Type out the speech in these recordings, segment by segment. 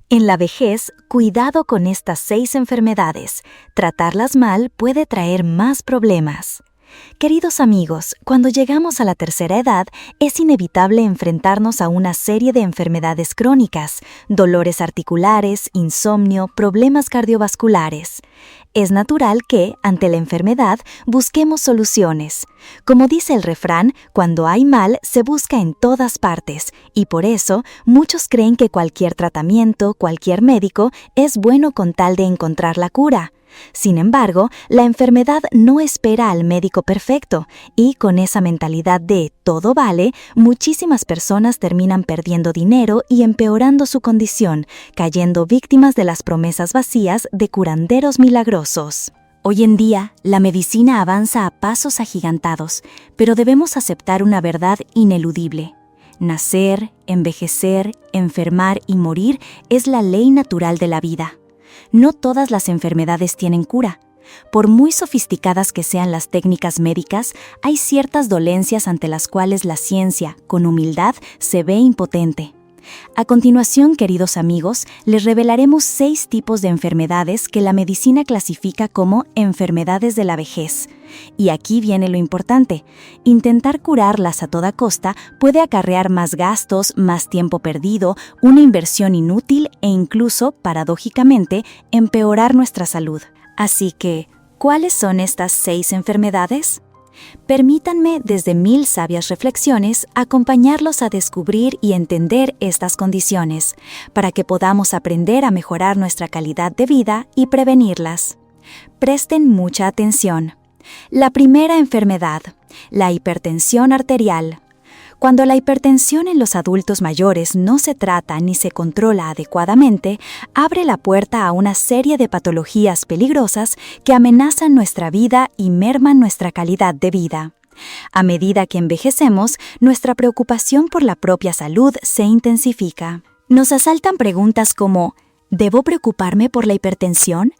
En la vejez, cuidado con estas 6 enfermedades. Tratarlas mal puede traer más problemas. Queridos amigos, cuando llegamos a la tercera edad, es inevitable enfrentarnos a una serie de enfermedades crónicas, dolores articulares, insomnio, problemas cardiovasculares. Es natural que, ante la enfermedad, busquemos soluciones. Como dice el refrán, cuando hay mal, se busca en todas partes, y por eso, muchos creen que cualquier tratamiento, cualquier médico, es bueno con tal de encontrar la cura. Sin embargo, la enfermedad no espera al médico perfecto, y con esa mentalidad de todo vale, muchísimas personas terminan perdiendo dinero y empeorando su condición, cayendo víctimas de las promesas vacías de curanderos milagrosos. Hoy en día, la medicina avanza a pasos agigantados, pero debemos aceptar una verdad ineludible. Nacer, envejecer, enfermar y morir es la ley natural de la vida. No todas las enfermedades tienen cura. Por muy sofisticadas que sean las técnicas médicas, hay ciertas dolencias ante las cuales la ciencia, con humildad, se ve impotente. A continuación, queridos amigos, les revelaremos 6 tipos de enfermedades que la medicina clasifica como enfermedades de la vejez. Y aquí viene lo importante: intentar curarlas a toda costa puede acarrear más gastos, más tiempo perdido, una inversión inútil e incluso, paradójicamente, empeorar nuestra salud. Así que, ¿cuáles son estas 6 enfermedades? Permítanme, desde 1000 sabias reflexiones, acompañarlos a descubrir y entender estas condiciones, para que podamos aprender a mejorar nuestra calidad de vida y prevenirlas. Presten mucha atención. La primera enfermedad, la hipertensión arterial. Cuando la hipertensión en los adultos mayores no se trata ni se controla adecuadamente, abre la puerta a una serie de patologías peligrosas que amenazan nuestra vida y merman nuestra calidad de vida. A medida que envejecemos, nuestra preocupación por la propia salud se intensifica. Nos asaltan preguntas como: ¿debo preocuparme por la hipertensión?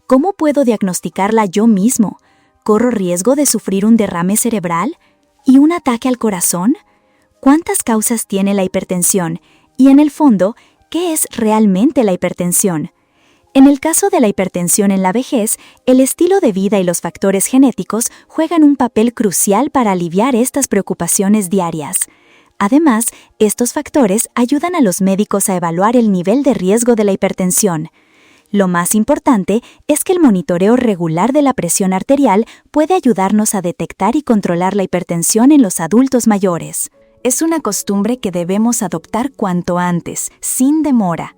¿Cómo puedo diagnosticarla yo mismo? ¿Corro riesgo de sufrir un derrame cerebral? ¿Y un ataque al corazón? ¿Cuántas causas tiene la hipertensión? Y en el fondo, ¿qué es realmente la hipertensión? En el caso de la hipertensión en la vejez, el estilo de vida y los factores genéticos juegan un papel crucial para aliviar estas preocupaciones diarias. Además, estos factores ayudan a los médicos a evaluar el nivel de riesgo de la hipertensión. Lo más importante es que el monitoreo regular de la presión arterial puede ayudarnos a detectar y controlar la hipertensión en los adultos mayores. Es una costumbre que debemos adoptar cuanto antes, sin demora.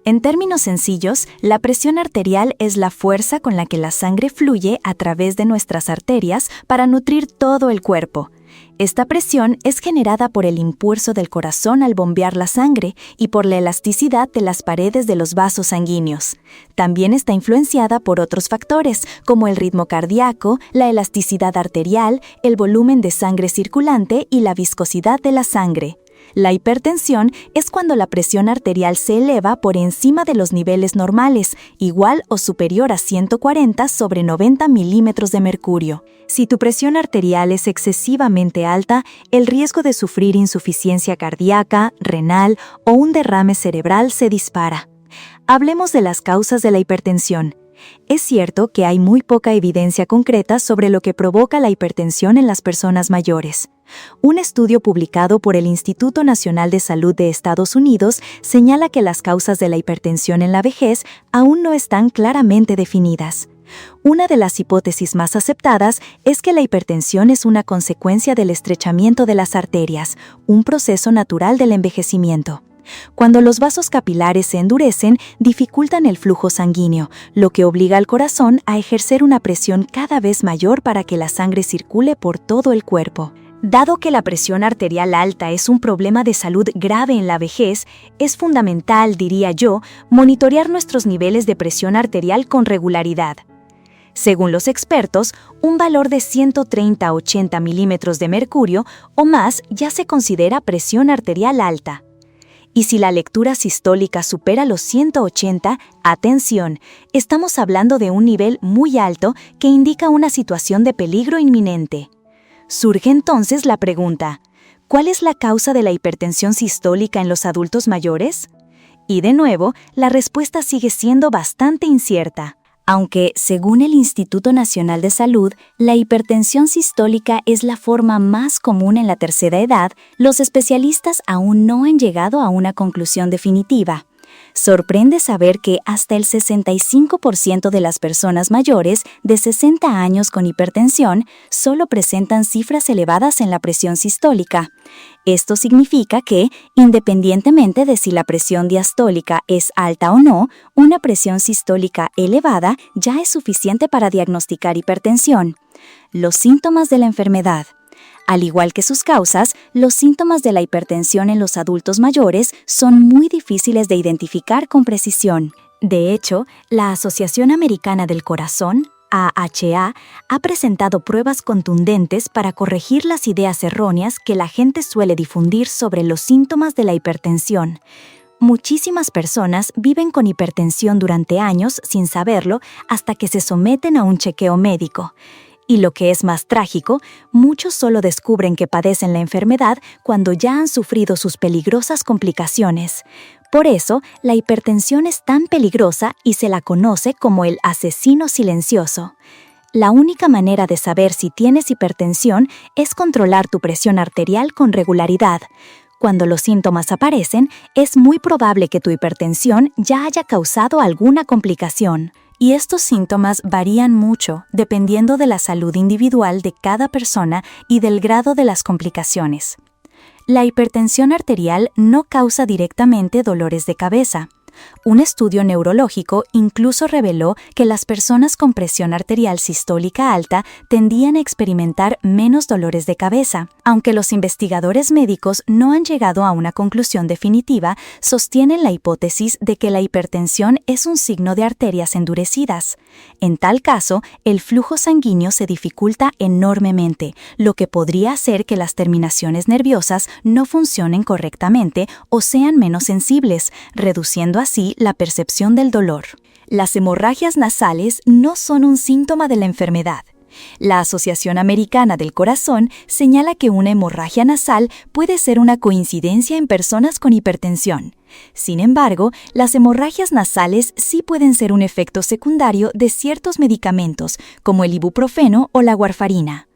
En términos sencillos, la presión arterial es la fuerza con la que la sangre fluye a través de nuestras arterias para nutrir todo el cuerpo. Esta presión es generada por el impulso del corazón al bombear la sangre y por la elasticidad de las paredes de los vasos sanguíneos. También está influenciada por otros factores, como el ritmo cardíaco, la elasticidad arterial, el volumen de sangre circulante y la viscosidad de la sangre. La hipertensión es cuando la presión arterial se eleva por encima de los niveles normales, igual o superior a 140/90 milímetros de mercurio. Si tu presión arterial es excesivamente alta, el riesgo de sufrir insuficiencia cardíaca, renal o un derrame cerebral se dispara. Hablemos de las causas de la hipertensión. Es cierto que hay muy poca evidencia concreta sobre lo que provoca la hipertensión en las personas mayores. Un estudio publicado por el Instituto Nacional de Salud de Estados Unidos señala que las causas de la hipertensión en la vejez aún no están claramente definidas. Una de las hipótesis más aceptadas es que la hipertensión es una consecuencia del estrechamiento de las arterias, un proceso natural del envejecimiento. Cuando los vasos capilares se endurecen, dificultan el flujo sanguíneo, lo que obliga al corazón a ejercer una presión cada vez mayor para que la sangre circule por todo el cuerpo. Dado que la presión arterial alta es un problema de salud grave en la vejez, es fundamental, diría yo, monitorear nuestros niveles de presión arterial con regularidad. Según los expertos, un valor de 130/80 milímetros de mercurio o más ya se considera presión arterial alta. Y si la lectura sistólica supera los 180, atención, estamos hablando de un nivel muy alto que indica una situación de peligro inminente. Surge entonces la pregunta: ¿cuál es la causa de la hipertensión sistólica en los adultos mayores? Y de nuevo, la respuesta sigue siendo bastante incierta. Aunque, según el Instituto Nacional de Salud, la hipertensión sistólica es la forma más común en la tercera edad, los especialistas aún no han llegado a una conclusión definitiva. Sorprende saber que hasta el 65% de las personas mayores de 60 años con hipertensión solo presentan cifras elevadas en la presión sistólica. Esto significa que, independientemente de si la presión diastólica es alta o no, una presión sistólica elevada ya es suficiente para diagnosticar hipertensión. Los síntomas de la enfermedad. Al igual que sus causas, los síntomas de la hipertensión en los adultos mayores son muy difíciles de identificar con precisión. De hecho, la Asociación Americana del Corazón, AHA, ha presentado pruebas contundentes para corregir las ideas erróneas que la gente suele difundir sobre los síntomas de la hipertensión. Muchísimas personas viven con hipertensión durante años sin saberlo hasta que se someten a un chequeo médico. Y lo que es más trágico, muchos solo descubren que padecen la enfermedad cuando ya han sufrido sus peligrosas complicaciones. Por eso, la hipertensión es tan peligrosa y se la conoce como el asesino silencioso. La única manera de saber si tienes hipertensión es controlar tu presión arterial con regularidad. Cuando los síntomas aparecen, es muy probable que tu hipertensión ya haya causado alguna complicación. Y estos síntomas varían mucho dependiendo de la salud individual de cada persona y del grado de las complicaciones. La hipertensión arterial no causa directamente dolores de cabeza. Un estudio neurológico incluso reveló que las personas con presión arterial sistólica alta tendían a experimentar menos dolores de cabeza. Aunque los investigadores médicos no han llegado a una conclusión definitiva, sostienen la hipótesis de que la hipertensión es un signo de arterias endurecidas. En tal caso, el flujo sanguíneo se dificulta enormemente, lo que podría hacer que las terminaciones nerviosas no funcionen correctamente o sean menos sensibles, reduciendo así la percepción del dolor. Las hemorragias nasales no son un síntoma de la enfermedad. La Asociación Americana del Corazón señala que una hemorragia nasal puede ser una coincidencia en personas con hipertensión. Sin embargo, las hemorragias nasales sí pueden ser un efecto secundario de ciertos medicamentos, como el ibuprofeno o la warfarina.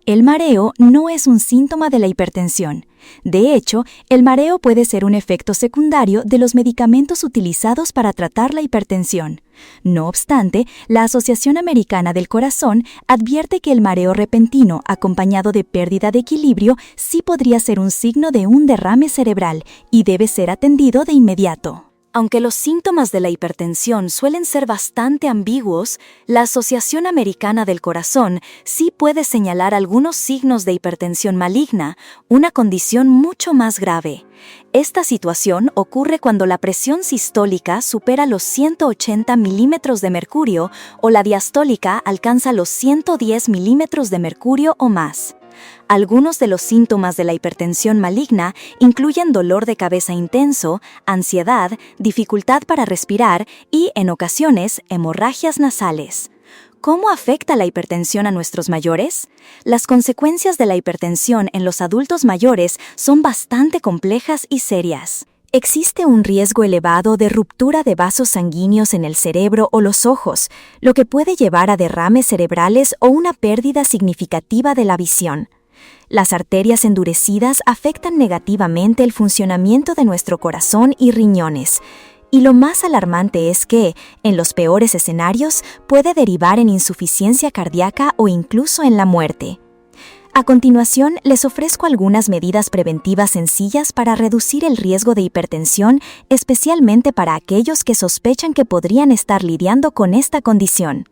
El mareo no es un síntoma de la hipertensión. De hecho, el mareo puede ser un efecto secundario de los medicamentos utilizados para tratar la hipertensión. No obstante, la Asociación Americana del Corazón advierte que el mareo repentino acompañado de pérdida de equilibrio sí podría ser un signo de un derrame cerebral y debe ser atendido de inmediato. Aunque los síntomas de la hipertensión suelen ser bastante ambiguos, la Asociación Americana del Corazón sí puede señalar algunos signos de hipertensión maligna, una condición mucho más grave. Esta situación ocurre cuando la presión sistólica supera los 180 milímetros de mercurio o la diastólica alcanza los 110 milímetros de mercurio o más. Algunos de los síntomas de la hipertensión maligna incluyen dolor de cabeza intenso, ansiedad, dificultad para respirar y, en ocasiones, hemorragias nasales. ¿Cómo afecta la hipertensión a nuestros mayores? Las consecuencias de la hipertensión en los adultos mayores son bastante complejas y serias. Existe un riesgo elevado de ruptura de vasos sanguíneos en el cerebro o los ojos, lo que puede llevar a derrames cerebrales o una pérdida significativa de la visión. Las arterias endurecidas afectan negativamente el funcionamiento de nuestro corazón y riñones. Y lo más alarmante es que, en los peores escenarios, puede derivar en insuficiencia cardíaca o incluso en la muerte. A continuación, les ofrezco algunas medidas preventivas sencillas para reducir el riesgo de hipertensión, especialmente para aquellos que sospechan que podrían estar lidiando con esta condición.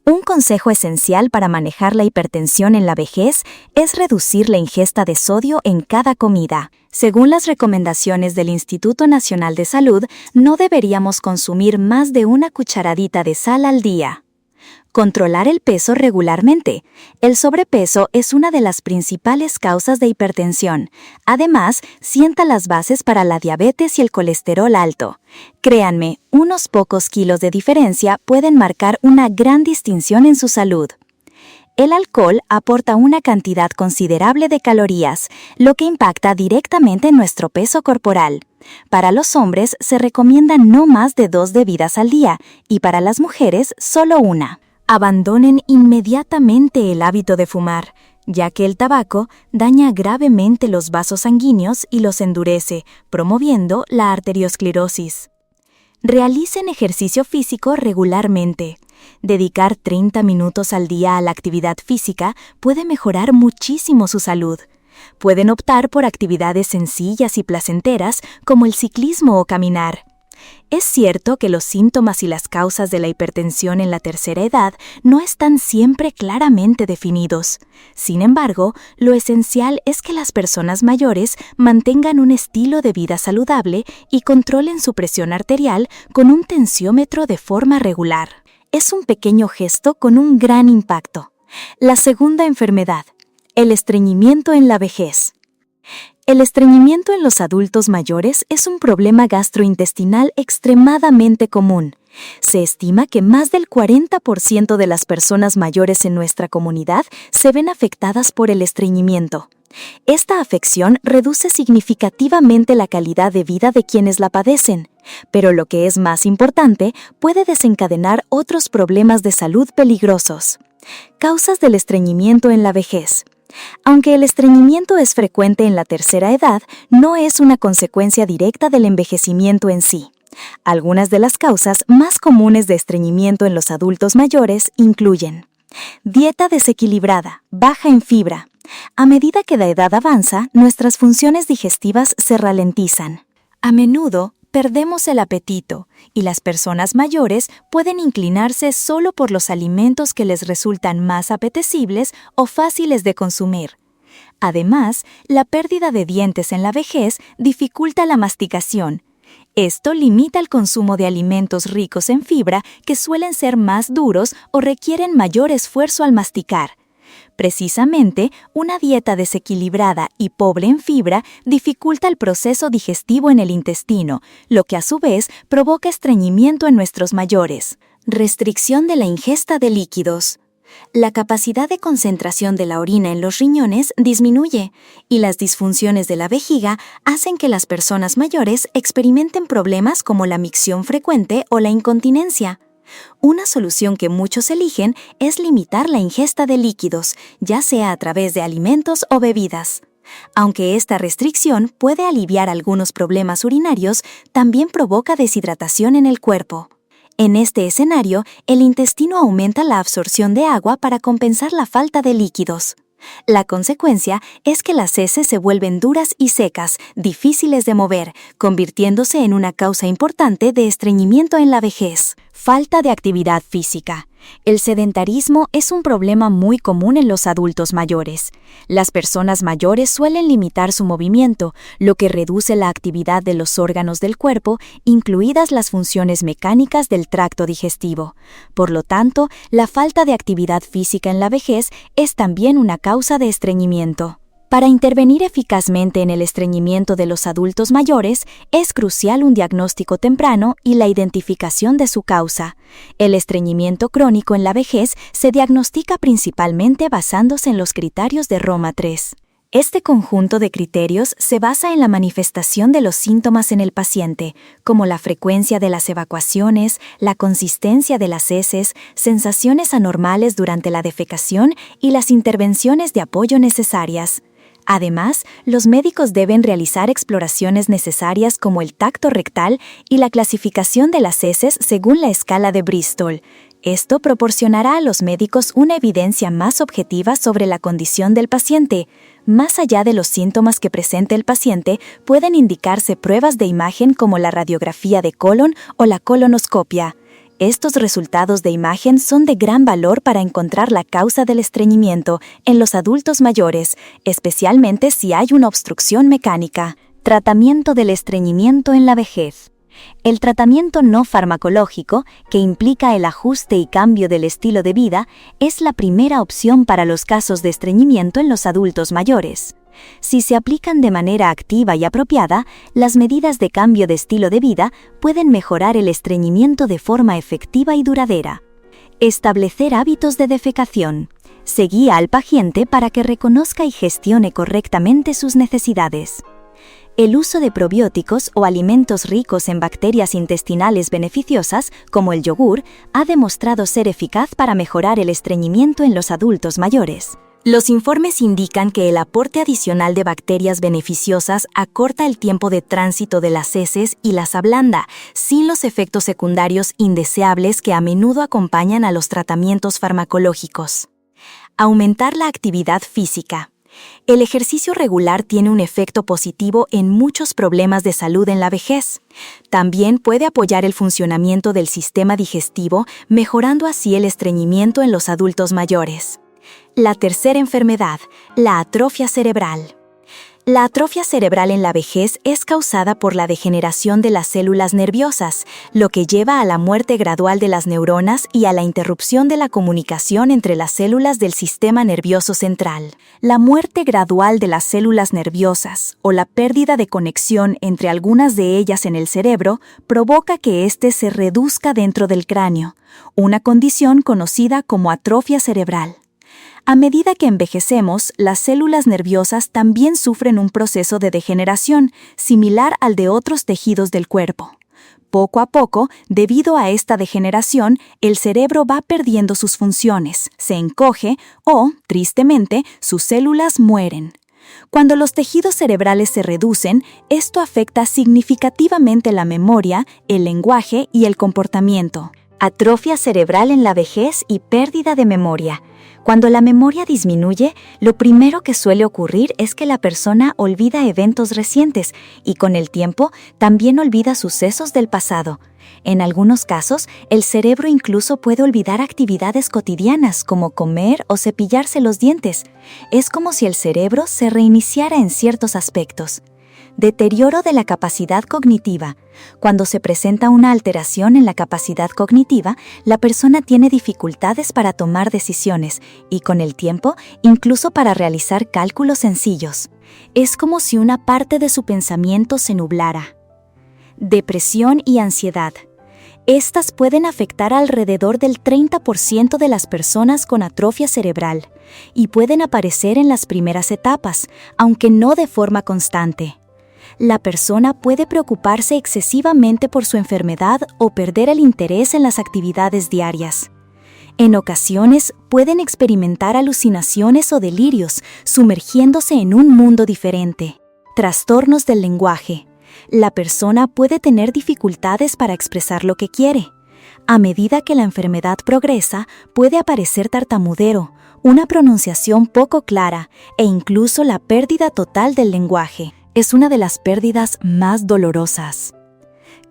Un consejo esencial para manejar la hipertensión en la vejez es reducir la ingesta de sodio en cada comida. Según las recomendaciones del Instituto Nacional de Salud, no deberíamos consumir más de una cucharadita de sal al día. Controlar el peso regularmente. El sobrepeso es una de las principales causas de hipertensión. Además, sienta las bases para la diabetes y el colesterol alto. Créanme, unos pocos kilos de diferencia pueden marcar una gran distinción en su salud. El alcohol aporta una cantidad considerable de calorías, lo que impacta directamente en nuestro peso corporal. Para los hombres se recomiendan no más de 2 bebidas al día y para las mujeres solo una. Abandonen inmediatamente el hábito de fumar, ya que el tabaco daña gravemente los vasos sanguíneos y los endurece, promoviendo la arteriosclerosis. Realicen ejercicio físico regularmente. Dedicar 30 minutos al día a la actividad física puede mejorar muchísimo su salud. Pueden optar por actividades sencillas y placenteras como el ciclismo o caminar. Es cierto que los síntomas y las causas de la hipertensión en la tercera edad no están siempre claramente definidos. Sin embargo, lo esencial es que las personas mayores mantengan un estilo de vida saludable y controlen su presión arterial con un tensiómetro de forma regular. Es un pequeño gesto con un gran impacto. La segunda enfermedad, el estreñimiento en la vejez. El estreñimiento en los adultos mayores es un problema gastrointestinal extremadamente común. Se estima que más del 40% de las personas mayores en nuestra comunidad se ven afectadas por el estreñimiento. Esta afección reduce significativamente la calidad de vida de quienes la padecen, pero lo que es más importante, puede desencadenar otros problemas de salud peligrosos. Causas del estreñimiento en la vejez. Aunque el estreñimiento es frecuente en la tercera edad, no es una consecuencia directa del envejecimiento en sí. Algunas de las causas más comunes de estreñimiento en los adultos mayores incluyen dieta desequilibrada, baja en fibra. A medida que la edad avanza, nuestras funciones digestivas se ralentizan. A menudo, perdemos el apetito y las personas mayores pueden inclinarse solo por los alimentos que les resultan más apetecibles o fáciles de consumir. Además, la pérdida de dientes en la vejez dificulta la masticación. Esto limita el consumo de alimentos ricos en fibra que suelen ser más duros o requieren mayor esfuerzo al masticar. Precisamente, una dieta desequilibrada y pobre en fibra dificulta el proceso digestivo en el intestino, lo que a su vez provoca estreñimiento en nuestros mayores. Restricción de la ingesta de líquidos. La capacidad de concentración de la orina en los riñones disminuye y las disfunciones de la vejiga hacen que las personas mayores experimenten problemas como la micción frecuente o la incontinencia. Una solución que muchos eligen es limitar la ingesta de líquidos, ya sea a través de alimentos o bebidas. Aunque esta restricción puede aliviar algunos problemas urinarios, también provoca deshidratación en el cuerpo. En este escenario, el intestino aumenta la absorción de agua para compensar la falta de líquidos. La consecuencia es que las heces se vuelven duras y secas, difíciles de mover, convirtiéndose en una causa importante de estreñimiento en la vejez. Falta de actividad física. El sedentarismo es un problema muy común en los adultos mayores. Las personas mayores suelen limitar su movimiento, lo que reduce la actividad de los órganos del cuerpo, incluidas las funciones mecánicas del tracto digestivo. Por lo tanto, la falta de actividad física en la vejez es también una causa de estreñimiento. Para intervenir eficazmente en el estreñimiento de los adultos mayores, es crucial un diagnóstico temprano y la identificación de su causa. El estreñimiento crónico en la vejez se diagnostica principalmente basándose en los criterios de Roma III. Este conjunto de criterios se basa en la manifestación de los síntomas en el paciente, como la frecuencia de las evacuaciones, la consistencia de las heces, sensaciones anormales durante la defecación y las intervenciones de apoyo necesarias. Además, los médicos deben realizar exploraciones necesarias como el tacto rectal y la clasificación de las heces según la escala de Bristol. Esto proporcionará a los médicos una evidencia más objetiva sobre la condición del paciente. Más allá de los síntomas que presente el paciente, pueden indicarse pruebas de imagen como la radiografía de colon o la colonoscopia. Estos resultados de imagen son de gran valor para encontrar la causa del estreñimiento en los adultos mayores, especialmente si hay una obstrucción mecánica. Tratamiento del estreñimiento en la vejez. El tratamiento no farmacológico, que implica el ajuste y cambio del estilo de vida, es la primera opción para los casos de estreñimiento en los adultos mayores. Si se aplican de manera activa y apropiada, las medidas de cambio de estilo de vida pueden mejorar el estreñimiento de forma efectiva y duradera. Establecer hábitos de defecación. Se guía al paciente para que reconozca y gestione correctamente sus necesidades. El uso de probióticos o alimentos ricos en bacterias intestinales beneficiosas, como el yogur, ha demostrado ser eficaz para mejorar el estreñimiento en los adultos mayores. Los informes indican que el aporte adicional de bacterias beneficiosas acorta el tiempo de tránsito de las heces y las ablanda, sin los efectos secundarios indeseables que a menudo acompañan a los tratamientos farmacológicos. Aumentar la actividad física. El ejercicio regular tiene un efecto positivo en muchos problemas de salud en la vejez. También puede apoyar el funcionamiento del sistema digestivo, mejorando así el estreñimiento en los adultos mayores. La tercera enfermedad, la atrofia cerebral. La atrofia cerebral en la vejez es causada por la degeneración de las células nerviosas, lo que lleva a la muerte gradual de las neuronas y a la interrupción de la comunicación entre las células del sistema nervioso central. La muerte gradual de las células nerviosas o la pérdida de conexión entre algunas de ellas en el cerebro provoca que éste se reduzca dentro del cráneo, una condición conocida como atrofia cerebral. A medida que envejecemos, las células nerviosas también sufren un proceso de degeneración, similar al de otros tejidos del cuerpo. Poco a poco, debido a esta degeneración, el cerebro va perdiendo sus funciones, se encoge o, tristemente, sus células mueren. Cuando los tejidos cerebrales se reducen, esto afecta significativamente la memoria, el lenguaje y el comportamiento. Atrofia cerebral en la vejez y pérdida de memoria. Cuando la memoria disminuye, lo primero que suele ocurrir es que la persona olvida eventos recientes y con el tiempo también olvida sucesos del pasado. En algunos casos, el cerebro incluso puede olvidar actividades cotidianas como comer o cepillarse los dientes. Es como si el cerebro se reiniciara en ciertos aspectos. Deterioro de la capacidad cognitiva. Cuando se presenta una alteración en la capacidad cognitiva, la persona tiene dificultades para tomar decisiones y, con el tiempo, incluso para realizar cálculos sencillos. Es como si una parte de su pensamiento se nublara. Depresión y ansiedad. Estas pueden afectar alrededor del 30% de las personas con atrofia cerebral y pueden aparecer en las primeras etapas, aunque no de forma constante. La persona puede preocuparse excesivamente por su enfermedad o perder el interés en las actividades diarias. En ocasiones pueden experimentar alucinaciones o delirios, sumergiéndose en un mundo diferente. Trastornos del lenguaje. La persona puede tener dificultades para expresar lo que quiere. A medida que la enfermedad progresa, puede aparecer tartamudeo, una pronunciación poco clara e incluso la pérdida total del lenguaje. Es una de las pérdidas más dolorosas.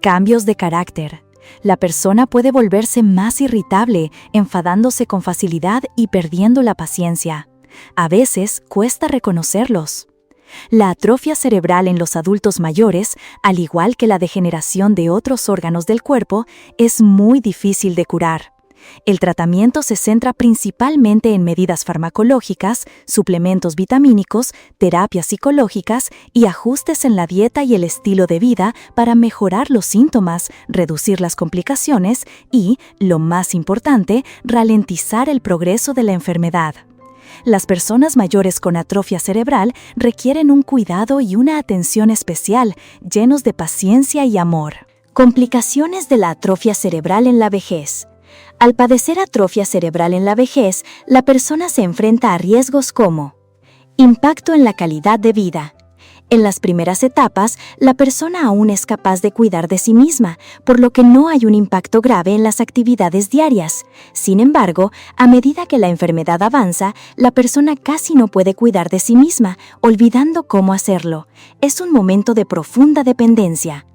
Cambios de carácter. La persona puede volverse más irritable, enfadándose con facilidad y perdiendo la paciencia. A veces cuesta reconocerlos. La atrofia cerebral en los adultos mayores, al igual que la degeneración de otros órganos del cuerpo, es muy difícil de curar. El tratamiento se centra principalmente en medidas farmacológicas, suplementos vitamínicos, terapias psicológicas y ajustes en la dieta y el estilo de vida para mejorar los síntomas, reducir las complicaciones y, lo más importante, ralentizar el progreso de la enfermedad. Las personas mayores con atrofia cerebral requieren un cuidado y una atención especial, llenos de paciencia y amor. Complicaciones de la atrofia cerebral en la vejez. Al padecer atrofia cerebral en la vejez, la persona se enfrenta a riesgos como impacto en la calidad de vida. En las primeras etapas, la persona aún es capaz de cuidar de sí misma, por lo que no hay un impacto grave en las actividades diarias. Sin embargo, a medida que la enfermedad avanza, la persona casi no puede cuidar de sí misma, olvidando cómo hacerlo. Es un momento de profunda dependencia.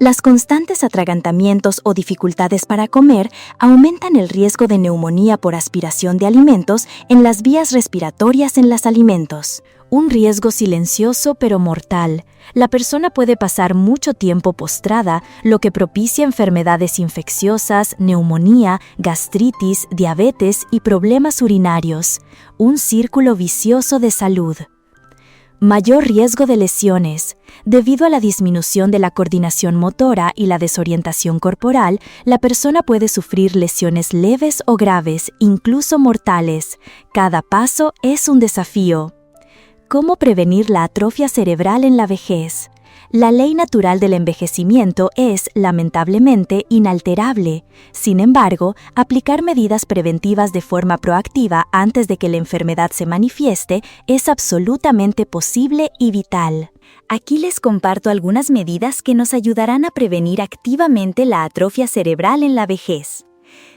Las constantes atragantamientos o dificultades para comer aumentan el riesgo de neumonía por aspiración de alimentos en las vías respiratorias en los alimentos. Un riesgo silencioso pero mortal. La persona puede pasar mucho tiempo postrada, lo que propicia enfermedades infecciosas, neumonía, gastritis, diabetes y problemas urinarios. Un círculo vicioso de salud. Mayor riesgo de lesiones. Debido a la disminución de la coordinación motora y la desorientación corporal, la persona puede sufrir lesiones leves o graves, incluso mortales. Cada paso es un desafío. ¿Cómo prevenir la atrofia cerebral en la vejez? La ley natural del envejecimiento es, lamentablemente, inalterable. Sin embargo, aplicar medidas preventivas de forma proactiva antes de que la enfermedad se manifieste es absolutamente posible y vital. Aquí les comparto algunas medidas que nos ayudarán a prevenir activamente la atrofia cerebral en la vejez.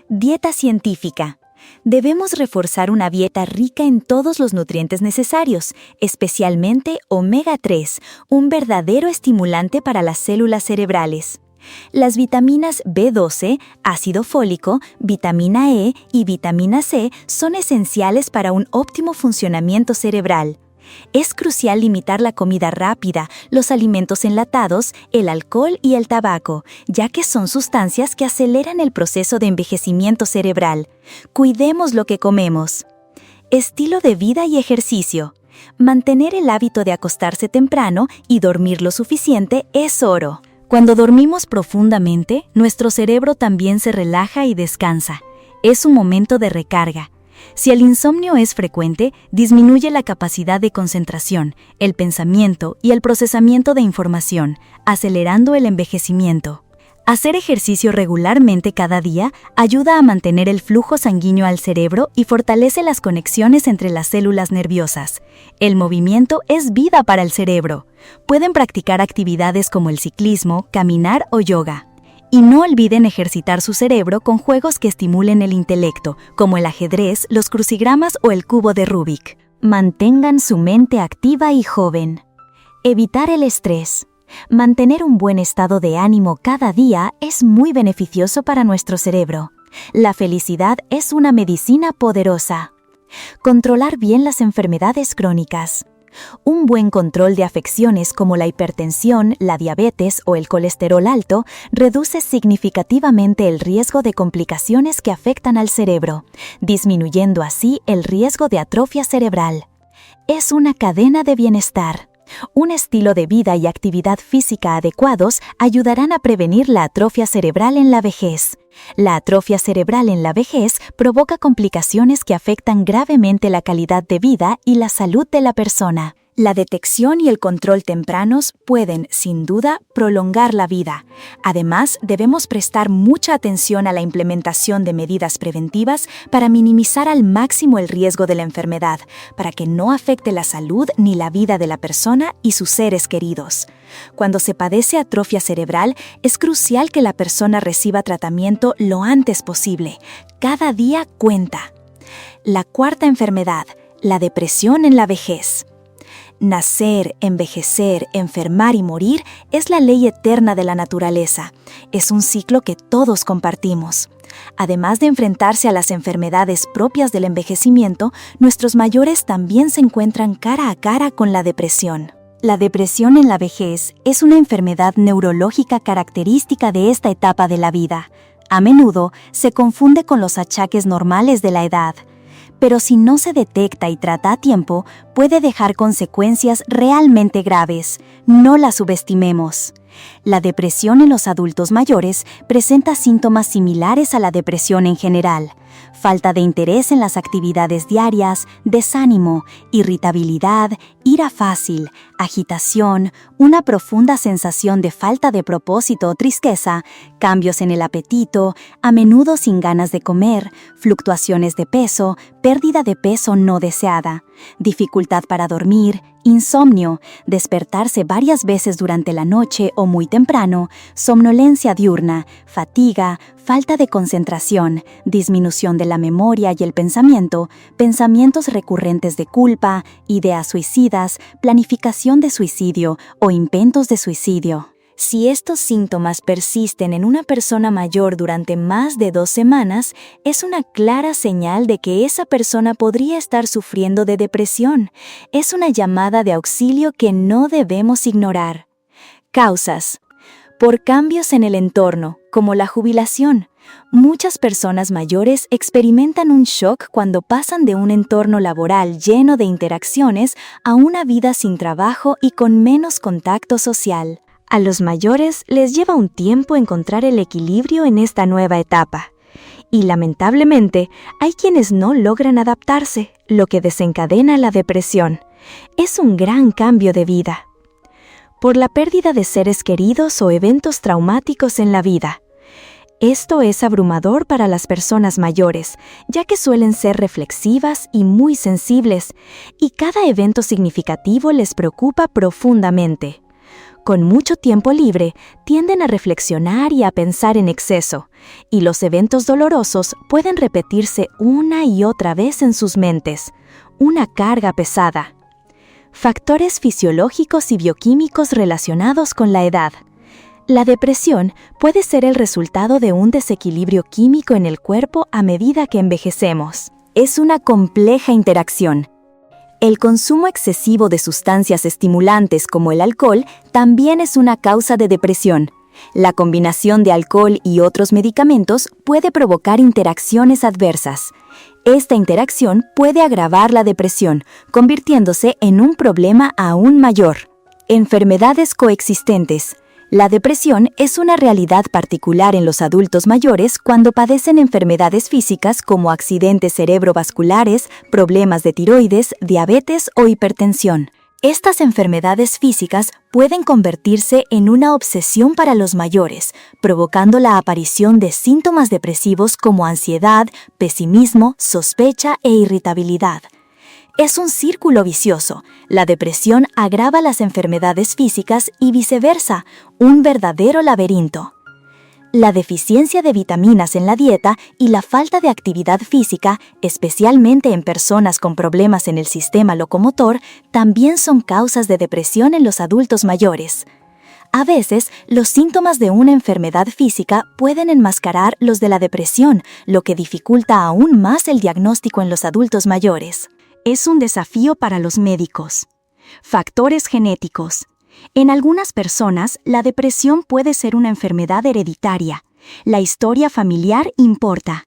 Dieta científica. Debemos reforzar una dieta rica en todos los nutrientes necesarios, especialmente omega 3, un verdadero estimulante para las células cerebrales. Las vitaminas B12, ácido fólico, vitamina E y vitamina C son esenciales para un óptimo funcionamiento cerebral. Es crucial limitar la comida rápida, los alimentos enlatados, el alcohol y el tabaco, ya que son sustancias que aceleran el proceso de envejecimiento cerebral. Cuidemos lo que comemos. Estilo de vida y ejercicio. Mantener el hábito de acostarse temprano y dormir lo suficiente es oro. Cuando dormimos profundamente, nuestro cerebro también se relaja y descansa. Es un momento de recarga. Si el insomnio es frecuente, disminuye la capacidad de concentración, el pensamiento y el procesamiento de información, acelerando el envejecimiento. Hacer ejercicio regularmente cada día ayuda a mantener el flujo sanguíneo al cerebro y fortalece las conexiones entre las células nerviosas. El movimiento es vida para el cerebro. Pueden practicar actividades como el ciclismo, caminar o yoga. Y no olviden ejercitar su cerebro con juegos que estimulen el intelecto, como el ajedrez, los crucigramas o el cubo de Rubik. Mantengan su mente activa y joven. Evitar el estrés. Mantener un buen estado de ánimo cada día es muy beneficioso para nuestro cerebro. La felicidad es una medicina poderosa. Controlar bien las enfermedades crónicas. Un buen control de afecciones como la hipertensión, la diabetes o el colesterol alto reduce significativamente el riesgo de complicaciones que afectan al cerebro, disminuyendo así el riesgo de atrofia cerebral. Es una cadena de bienestar. Un estilo de vida y actividad física adecuados ayudarán a prevenir la atrofia cerebral en la vejez. La atrofia cerebral en la vejez provoca complicaciones que afectan gravemente la calidad de vida y la salud de la persona. La detección y el control tempranos pueden, sin duda, prolongar la vida. Además, debemos prestar mucha atención a la implementación de medidas preventivas para minimizar al máximo el riesgo de la enfermedad, para que no afecte la salud ni la vida de la persona y sus seres queridos. Cuando se padece atrofia cerebral, es crucial que la persona reciba tratamiento lo antes posible. Cada día cuenta. La cuarta enfermedad, la depresión en la vejez. Nacer, envejecer, enfermar y morir es la ley eterna de la naturaleza. Es un ciclo que todos compartimos. Además de enfrentarse a las enfermedades propias del envejecimiento, nuestros mayores también se encuentran cara a cara con la depresión. La depresión en la vejez es una enfermedad neurológica característica de esta etapa de la vida. A menudo se confunde con los achaques normales de la edad. Pero si no se detecta y trata a tiempo, puede dejar consecuencias realmente graves. No la subestimemos. La depresión en los adultos mayores presenta síntomas similares a la depresión en general: falta de interés en las actividades diarias, desánimo, irritabilidad, ira fácil, agitación, una profunda sensación de falta de propósito o tristeza, cambios en el apetito, a menudo sin ganas de comer, fluctuaciones de peso, pérdida de peso no deseada, dificultad para dormir, insomnio, despertarse varias veces durante la noche o muy temprano, somnolencia diurna, fatiga, falta de concentración, disminución de la memoria y el pensamiento, pensamientos recurrentes de culpa, ideas suicidas, planificación de suicidio o intentos de suicidio. Si estos síntomas persisten en una persona mayor durante más de 2 semanas, es una clara señal de que esa persona podría estar sufriendo de depresión. Es una llamada de auxilio que no debemos ignorar. Causas. Por cambios en el entorno, como la jubilación. Muchas personas mayores experimentan un shock cuando pasan de un entorno laboral lleno de interacciones a una vida sin trabajo y con menos contacto social. A los mayores les lleva un tiempo encontrar el equilibrio en esta nueva etapa. Y lamentablemente, hay quienes no logran adaptarse, lo que desencadena la depresión. Es un gran cambio de vida. por la pérdida de seres queridos o eventos traumáticos en la vida. Esto es abrumador para las personas mayores, ya que suelen ser reflexivas y muy sensibles, y cada evento significativo les preocupa profundamente. Con mucho tiempo libre, tienden a reflexionar y a pensar en exceso, y los eventos dolorosos pueden repetirse una y otra vez en sus mentes, una carga pesada. Factores fisiológicos y bioquímicos relacionados con la edad. La depresión puede ser el resultado de un desequilibrio químico en el cuerpo a medida que envejecemos. Es una compleja interacción. El consumo excesivo de sustancias estimulantes como el alcohol también es una causa de depresión. La combinación de alcohol y otros medicamentos puede provocar interacciones adversas. Esta interacción puede agravar la depresión, convirtiéndose en un problema aún mayor. Enfermedades coexistentes. La depresión es una realidad particular en los adultos mayores cuando padecen enfermedades físicas como accidentes cerebrovasculares, problemas de tiroides, diabetes o hipertensión. Estas enfermedades físicas pueden convertirse en una obsesión para los mayores, provocando la aparición de síntomas depresivos como ansiedad, pesimismo, sospecha e irritabilidad. Es un círculo vicioso. La depresión agrava las enfermedades físicas y viceversa, un verdadero laberinto. La deficiencia de vitaminas en la dieta y la falta de actividad física, especialmente en personas con problemas en el sistema locomotor, también son causas de depresión en los adultos mayores. A veces, los síntomas de una enfermedad física pueden enmascarar los de la depresión, lo que dificulta aún más el diagnóstico en los adultos mayores. Es un desafío para los médicos. Factores genéticos. En algunas personas, la depresión puede ser una enfermedad hereditaria. La historia familiar importa.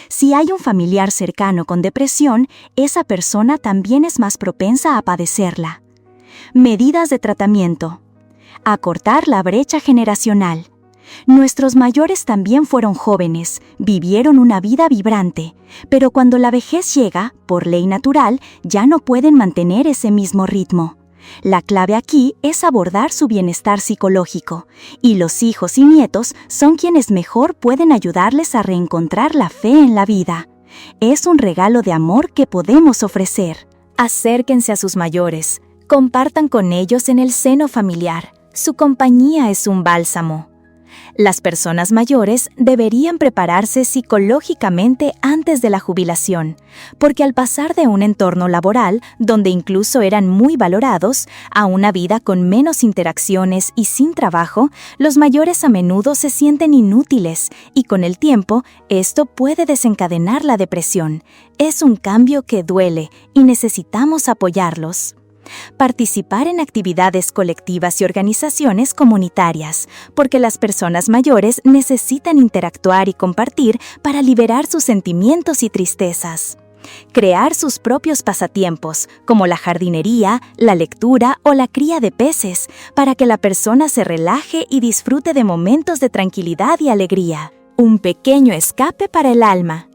Si hay un familiar cercano con depresión, esa persona también es más propensa a padecerla. Medidas de tratamiento. Acortar la brecha generacional. Nuestros mayores también fueron jóvenes, vivieron una vida vibrante, pero cuando la vejez llega, por ley natural, ya no pueden mantener ese mismo ritmo. La clave aquí es abordar su bienestar psicológico, y los hijos y nietos son quienes mejor pueden ayudarles a reencontrar la fe en la vida. Es un regalo de amor que podemos ofrecer. Acérquense a sus mayores, compartan con ellos en el seno familiar. Su compañía es un bálsamo. Las personas mayores deberían prepararse psicológicamente antes de la jubilación, porque al pasar de un entorno laboral, donde incluso eran muy valorados, a una vida con menos interacciones y sin trabajo, los mayores a menudo se sienten inútiles y con el tiempo, esto puede desencadenar la depresión. Es un cambio que duele y necesitamos apoyarlos. Participar en actividades colectivas y organizaciones comunitarias, porque las personas mayores necesitan interactuar y compartir para liberar sus sentimientos y tristezas. Crear sus propios pasatiempos, como la jardinería, la lectura o la cría de peces, para que la persona se relaje y disfrute de momentos de tranquilidad y alegría. Un pequeño escape para el alma.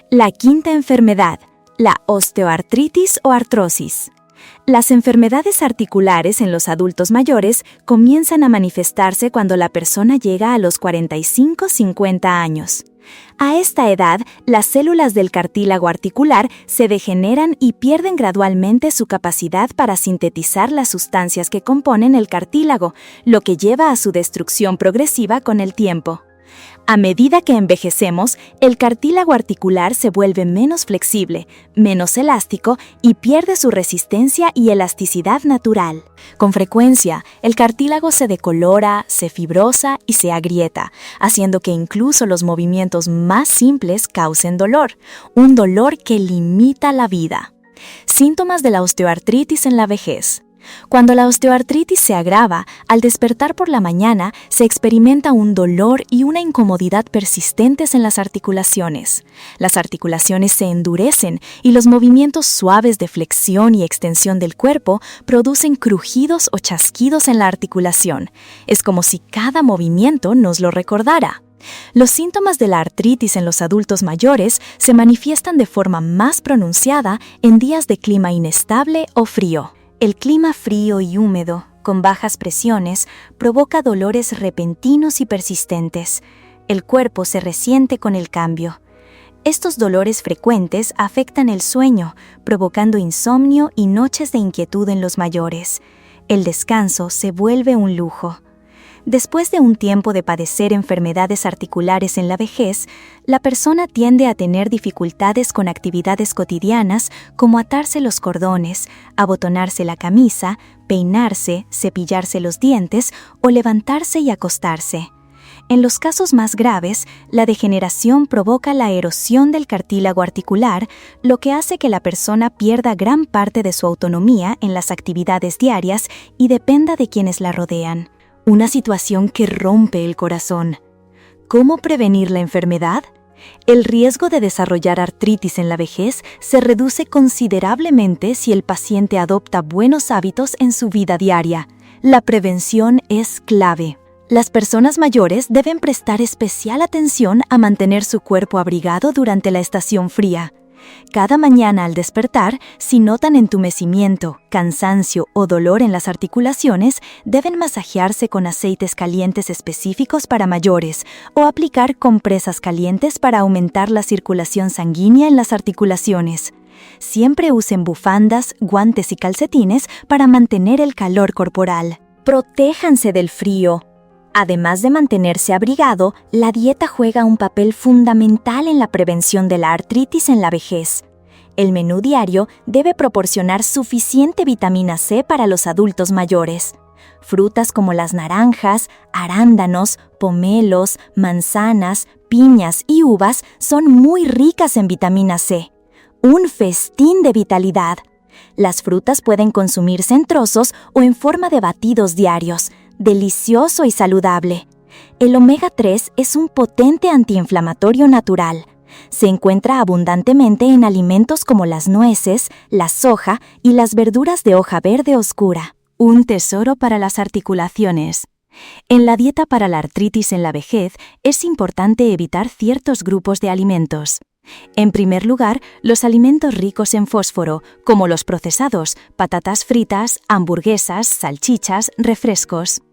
La quinta enfermedad, la osteoartritis o artrosis. Las enfermedades articulares en los adultos mayores comienzan a manifestarse cuando la persona llega a los 45-50 años. A esta edad, las células del cartílago articular se degeneran y pierden gradualmente su capacidad para sintetizar las sustancias que componen el cartílago, lo que lleva a su destrucción progresiva con el tiempo. A medida que envejecemos, el cartílago articular se vuelve menos flexible, menos elástico y pierde su resistencia y elasticidad natural. Con frecuencia, el cartílago se decolora, se fibrosa y se agrieta, haciendo que incluso los movimientos más simples causen dolor, un dolor que limita la vida. Síntomas de la osteoartritis en la vejez. Cuando la osteoartritis se agrava, al despertar por la mañana se experimenta un dolor y una incomodidad persistentes en las articulaciones. Las articulaciones se endurecen y los movimientos suaves de flexión y extensión del cuerpo producen crujidos o chasquidos en la articulación. Es como si cada movimiento nos lo recordara. Los síntomas de la artritis en los adultos mayores se manifiestan de forma más pronunciada en días de clima inestable o frío. El clima frío y húmedo, con bajas presiones, provoca dolores repentinos y persistentes. El cuerpo se resiente con el cambio. Estos dolores frecuentes afectan el sueño, provocando insomnio y noches de inquietud en los mayores. El descanso se vuelve un lujo. Después de un tiempo de padecer enfermedades articulares en la vejez, la persona tiende a tener dificultades con actividades cotidianas como atarse los cordones, abotonarse la camisa, peinarse, cepillarse los dientes o levantarse y acostarse. En los casos más graves, la degeneración provoca la erosión del cartílago articular, lo que hace que la persona pierda gran parte de su autonomía en las actividades diarias y dependa de quienes la rodean. Una situación que rompe el corazón. ¿Cómo prevenir la enfermedad? El riesgo de desarrollar artritis en la vejez se reduce considerablemente si el paciente adopta buenos hábitos en su vida diaria. La prevención es clave. Las personas mayores deben prestar especial atención a mantener su cuerpo abrigado durante la estación fría. Cada mañana al despertar, si notan entumecimiento, cansancio o dolor en las articulaciones, deben masajearse con aceites calientes específicos para mayores o aplicar compresas calientes para aumentar la circulación sanguínea en las articulaciones. Siempre usen bufandas, guantes y calcetines para mantener el calor corporal. Protéjanse del frío. Además de mantenerse abrigado, la dieta juega un papel fundamental en la prevención de la artritis en la vejez. El menú diario debe proporcionar suficiente vitamina C para los adultos mayores. Frutas como las naranjas, arándanos, pomelos, manzanas, piñas y uvas son muy ricas en vitamina C. Un festín de vitalidad. Las frutas pueden consumirse en trozos o en forma de batidos diarios. Delicioso y saludable. El omega 3 es un potente antiinflamatorio natural. Se encuentra abundantemente en alimentos como las nueces, la soja y las verduras de hoja verde oscura. Un tesoro para las articulaciones. En la dieta para la artritis en la vejez es importante evitar ciertos grupos de alimentos. En primer lugar, los alimentos ricos en fósforo, como los procesados, patatas fritas, hamburguesas, salchichas, refrescos.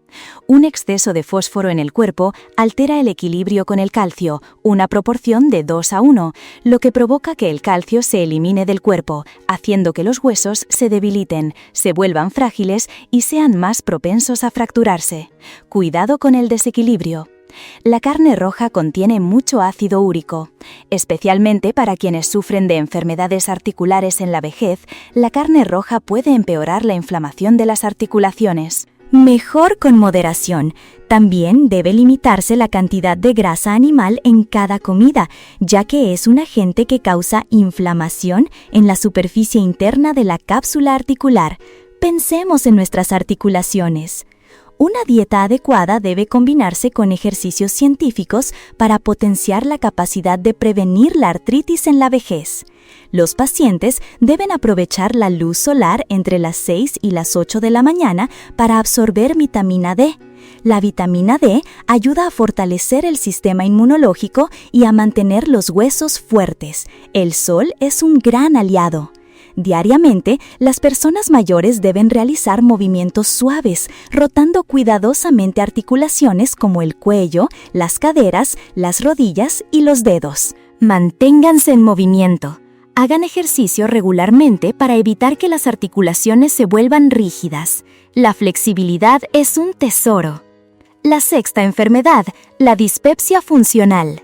Un exceso de fósforo en el cuerpo altera el equilibrio con el calcio, una proporción de 2:1, lo que provoca que el calcio se elimine del cuerpo, haciendo que los huesos se debiliten, se vuelvan frágiles y sean más propensos a fracturarse. Cuidado con el desequilibrio. La carne roja contiene mucho ácido úrico. Especialmente para quienes sufren de enfermedades articulares en la vejez, la carne roja puede empeorar la inflamación de las articulaciones. Mejor con moderación. También debe limitarse la cantidad de grasa animal en cada comida, ya que es un agente que causa inflamación en la superficie interna de la cápsula articular. Pensemos en nuestras articulaciones. Una dieta adecuada debe combinarse con ejercicios científicos para potenciar la capacidad de prevenir la artritis en la vejez. Los pacientes deben aprovechar la luz solar entre las 6 y las 8 de la mañana para absorber vitamina D. La vitamina D ayuda a fortalecer el sistema inmunológico y a mantener los huesos fuertes. El sol es un gran aliado. Diariamente, las personas mayores deben realizar movimientos suaves, rotando cuidadosamente articulaciones como el cuello, las caderas, las rodillas y los dedos. Manténganse en movimiento. Hagan ejercicio regularmente para evitar que las articulaciones se vuelvan rígidas. La flexibilidad es un tesoro. La sexta enfermedad, la dispepsia funcional.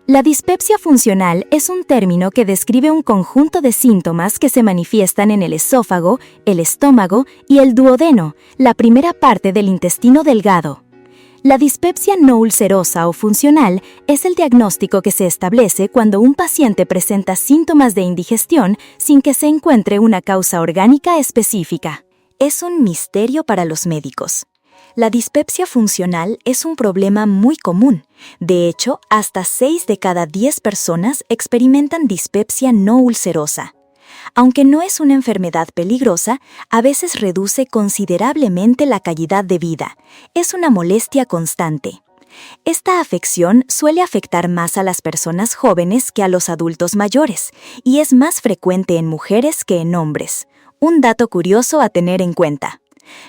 La dispepsia funcional es un término que describe un conjunto de síntomas que se manifiestan en el esófago, el estómago y el duodeno, la primera parte del intestino delgado. La dispepsia no ulcerosa o funcional es el diagnóstico que se establece cuando un paciente presenta síntomas de indigestión sin que se encuentre una causa orgánica específica. Es un misterio para los médicos. La dispepsia funcional es un problema muy común. De hecho, hasta 6 de cada 10 personas experimentan dispepsia no ulcerosa. Aunque no es una enfermedad peligrosa, a veces reduce considerablemente la calidad de vida. Es una molestia constante. Esta afección suele afectar más a las personas jóvenes que a los adultos mayores, y es más frecuente en mujeres que en hombres. Un dato curioso a tener en cuenta.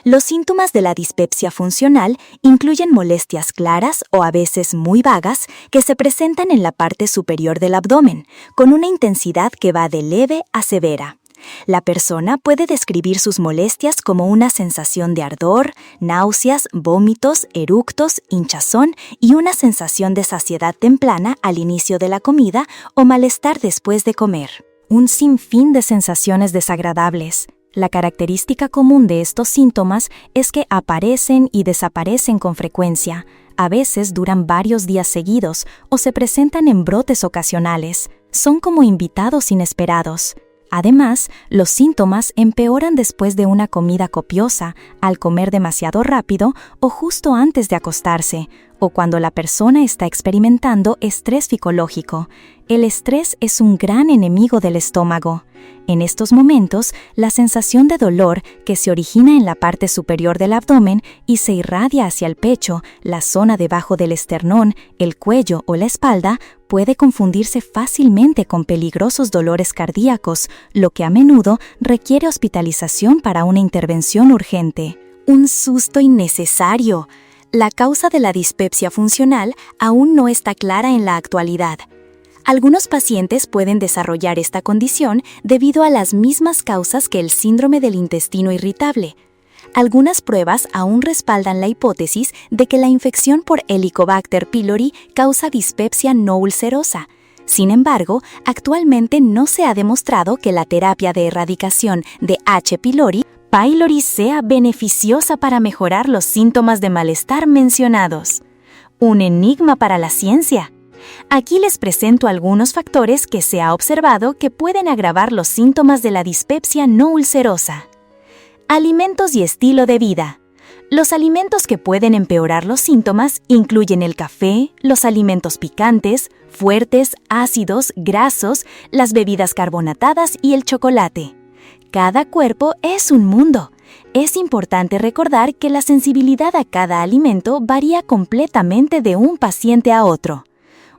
Los síntomas de la dispepsia funcional incluyen molestias claras o a veces muy vagas que se presentan en la parte superior del abdomen, con una intensidad que va de leve a severa. La persona puede describir sus molestias como una sensación de ardor, náuseas, vómitos, eructos, hinchazón y una sensación de saciedad temprana al inicio de la comida o malestar después de comer. Un sinfín de sensaciones desagradables. La característica común de estos síntomas es que aparecen y desaparecen con frecuencia. A veces duran varios días seguidos o se presentan en brotes ocasionales. Son como invitados inesperados. Además, los síntomas empeoran después de una comida copiosa, al comer demasiado rápido o justo antes de acostarse, o cuando la persona está experimentando estrés psicológico. El estrés es un gran enemigo del estómago. En estos momentos, la sensación de dolor que se origina en la parte superior del abdomen y se irradia hacia el pecho, la zona debajo del esternón, el cuello o la espalda, puede confundirse fácilmente con peligrosos dolores cardíacos, lo que a menudo requiere hospitalización para una intervención urgente. Un susto innecesario. La causa de la dispepsia funcional aún no está clara en la actualidad. Algunos pacientes pueden desarrollar esta condición debido a las mismas causas que el síndrome del intestino irritable. Algunas pruebas aún respaldan la hipótesis de que la infección por Helicobacter pylori causa dispepsia no ulcerosa. Sin embargo, actualmente no se ha demostrado que la terapia de erradicación de H. pylori sea beneficiosa para mejorar los síntomas de malestar mencionados. Un enigma para la ciencia. Aquí les presento algunos factores que se ha observado que pueden agravar los síntomas de la dispepsia no ulcerosa. Alimentos y estilo de vida. Los alimentos que pueden empeorar los síntomas incluyen el café, los alimentos picantes, fuertes, ácidos, grasos, las bebidas carbonatadas y el chocolate. Cada cuerpo es un mundo. Es importante recordar que la sensibilidad a cada alimento varía completamente de un paciente a otro.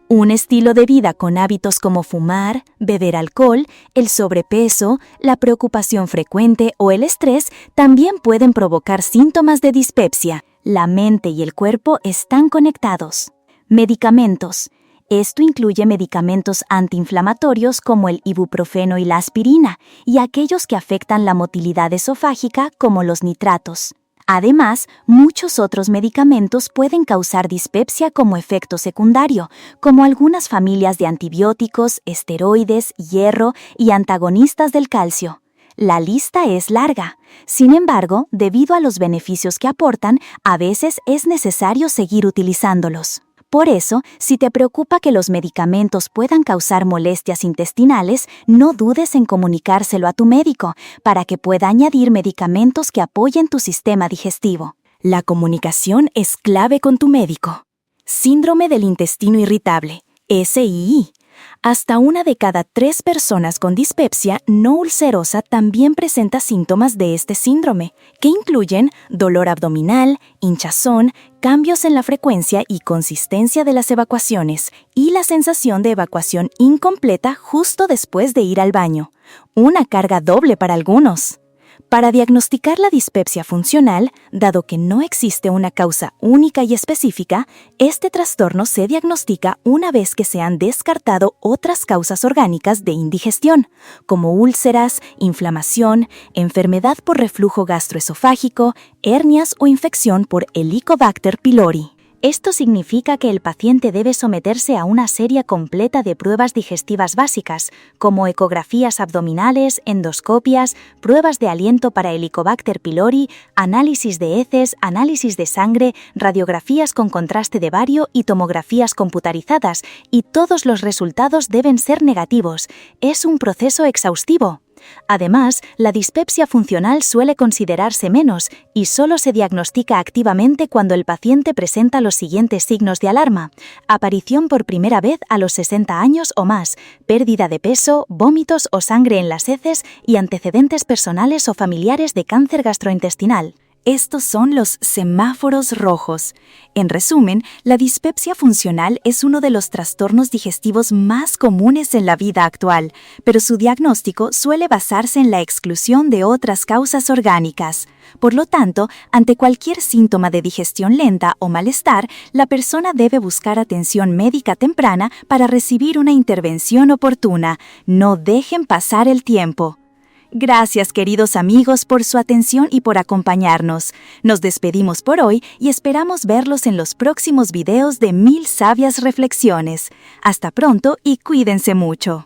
Un estilo de vida con hábitos como fumar, beber alcohol, el sobrepeso, la preocupación frecuente o el estrés también pueden provocar síntomas de dispepsia. La mente y el cuerpo están conectados. Medicamentos. Esto incluye medicamentos antiinflamatorios como el ibuprofeno y la aspirina, y aquellos que afectan la motilidad esofágica como los nitratos. Además, muchos otros medicamentos pueden causar dispepsia como efecto secundario, como algunas familias de antibióticos, esteroides, hierro y antagonistas del calcio. La lista es larga. Sin embargo, debido a los beneficios que aportan, a veces es necesario seguir utilizándolos. Por eso, si te preocupa que los medicamentos puedan causar molestias intestinales, no dudes en comunicárselo a tu médico para que pueda añadir medicamentos que apoyen tu sistema digestivo. La comunicación es clave con tu médico. Síndrome del intestino irritable, SII. Hasta 1 de cada 3 personas con dispepsia no ulcerosa también presenta síntomas de este síndrome, que incluyen dolor abdominal, hinchazón, cambios en la frecuencia y consistencia de las evacuaciones y la sensación de evacuación incompleta justo después de ir al baño. Una carga doble para algunos. Para diagnosticar la dispepsia funcional, dado que no existe una causa única y específica, este trastorno se diagnostica una vez que se han descartado otras causas orgánicas de indigestión, como úlceras, inflamación, enfermedad por reflujo gastroesofágico, hernias o infección por Helicobacter pylori. Esto significa que el paciente debe someterse a una serie completa de pruebas digestivas básicas, como ecografías abdominales, endoscopias, pruebas de aliento para Helicobacter pylori, análisis de heces, análisis de sangre, radiografías con contraste de bario y tomografías computarizadas, y todos los resultados deben ser negativos. Es un proceso exhaustivo. Además, la dispepsia funcional suele considerarse menos y solo se diagnostica activamente cuando el paciente presenta los siguientes signos de alarma: aparición por primera vez a los 60 años o más, pérdida de peso, vómitos o sangre en las heces y antecedentes personales o familiares de cáncer gastrointestinal. Estos son los semáforos rojos. En resumen, la dispepsia funcional es uno de los trastornos digestivos más comunes en la vida actual, pero su diagnóstico suele basarse en la exclusión de otras causas orgánicas. Por lo tanto, ante cualquier síntoma de digestión lenta o malestar, la persona debe buscar atención médica temprana para recibir una intervención oportuna. No dejen pasar el tiempo. Gracias, queridos amigos, por su atención y por acompañarnos. Nos despedimos por hoy y esperamos verlos en los próximos videos de 1000 sabias reflexiones. Hasta pronto y cuídense mucho.